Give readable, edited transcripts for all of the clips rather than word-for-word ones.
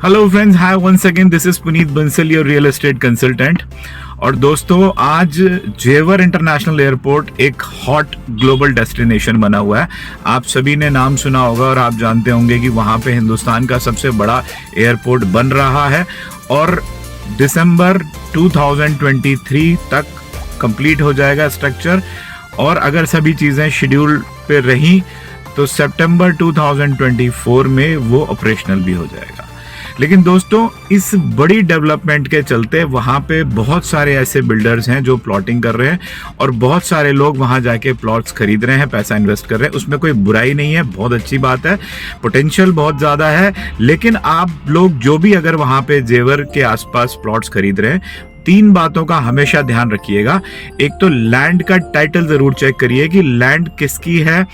Hello friends, hi once again, this is Puneet Bansal, your real estate consultant. और दोस्तों, आज Jewar international airport एक hot global destination बना हुआ है। आप सभी ने नाम सुना होगा और आप जानते होंगे कि वहाँ पे हिंदुस्तान का सबसे बड़ा एयरपोर्ट बन रहा है और दिसंबर 2023 तक कंप्लीट हो जाएगा स्ट्रक्चर। और अगर सभी चीज़ें शेड्यूल पे रहीं तो सितंबर 2024 में वो ऑपरेशनल भी हो जाएगा। लेकिन दोस्तों, इस बड़ी डेवलपमेंट के चलते वहाँ पे बहुत सारे ऐसे बिल्डर्स हैं जो प्लॉटिंग कर रहे हैं और बहुत सारे लोग वहाँ जाके प्लॉट्स खरीद रहे हैं, पैसा इन्वेस्ट कर रहे हैं। उसमें कोई बुराई नहीं है, बहुत अच्छी बात है, पोटेंशियल बहुत ज़्यादा है। लेकिन आप लोग जो भी अगर वहाँ पे जेवर के आसपास प्लॉट्स खरीद रहे हैं, 3 बातों का हमेशा ध्यान रखिएगा। एक तो लैंड का टाइटल जरूर चेक करिए कि लैंड किसकी है,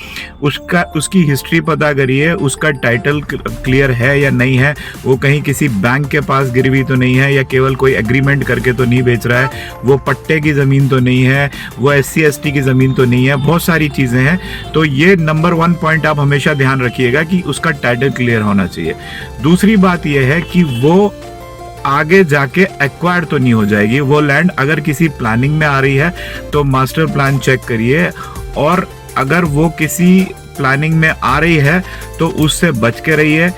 उसकी हिस्ट्री पता करिए, उसका टाइटल क्लियर है या नहीं है, वो कहीं किसी बैंक के पास गिरवी तो नहीं है या केवल कोई एग्रीमेंट करके तो नहीं बेच रहा है, वो पट्टे की ज़मीन तो नहीं है, वो SC ST की ज़मीन तो नहीं है, बहुत सारी चीज़ें हैं। तो ये नंबर 1 पॉइंट आप हमेशा ध्यान रखिएगा कि उसका टाइटल क्लियर होना चाहिए। दूसरी बात यह है कि वो आगे जाके एक्वायर तो नहीं हो जाएगी वो लैंड। अगर किसी प्लानिंग में आ रही है तो मास्टर प्लान चेक करिए, और अगर वो किसी प्लानिंग में आ रही है तो उससे बच के रहिए,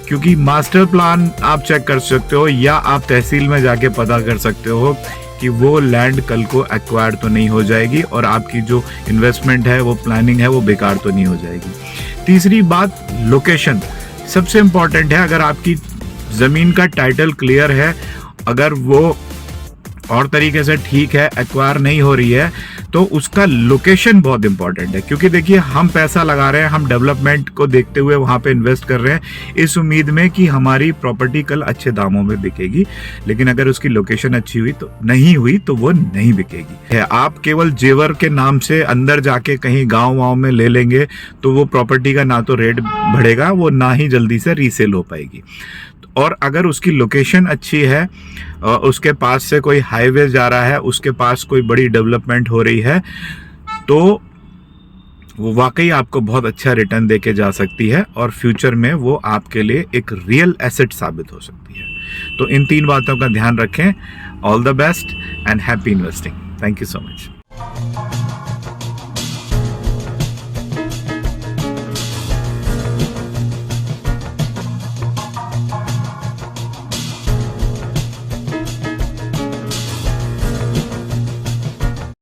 क्योंकि मास्टर प्लान आप चेक कर सकते हो या आप तहसील में जाके पता कर सकते हो कि वो लैंड कल को एक्वायर तो नहीं हो जाएगी और आपकी जो इन्वेस्टमेंट है, वो प्लानिंग है, वो बेकार तो नहीं हो जाएगी। तीसरी बात, लोकेशन सबसे इम्पॉर्टेंट है। अगर आपकी ज़मीन का टाइटल क्लियर है, अगर वो और तरीके से ठीक है, एक्वायर नहीं हो रही है, तो उसका लोकेशन बहुत इंपॉर्टेंट है। क्योंकि देखिए, हम पैसा लगा रहे हैं, हम डेवलपमेंट को देखते हुए वहाँ पे इन्वेस्ट कर रहे हैं इस उम्मीद में कि हमारी प्रॉपर्टी कल अच्छे दामों में बिकेगी। लेकिन अगर उसकी लोकेशन अच्छी हुई तो नहीं हुई तो वो नहीं बिकेगी। आप केवल जेवर के नाम से अंदर जाके कहीं गाँव में ले लेंगे तो वो प्रॉपर्टी का ना तो रेट बढ़ेगा, वो ना ही जल्दी से रीसेल हो पाएगी। और अगर उसकी लोकेशन अच्छी है, उसके पास से कोई हाईवे जा रहा है, उसके पास कोई बड़ी डेवलपमेंट हो रही है, तो वो वाकई आपको बहुत अच्छा रिटर्न देके जा सकती है और फ्यूचर में वो आपके लिए एक रियल एसेट साबित हो सकती है। तो इन 3 बातों का ध्यान रखें। All the best and happy investing. Thank you so much.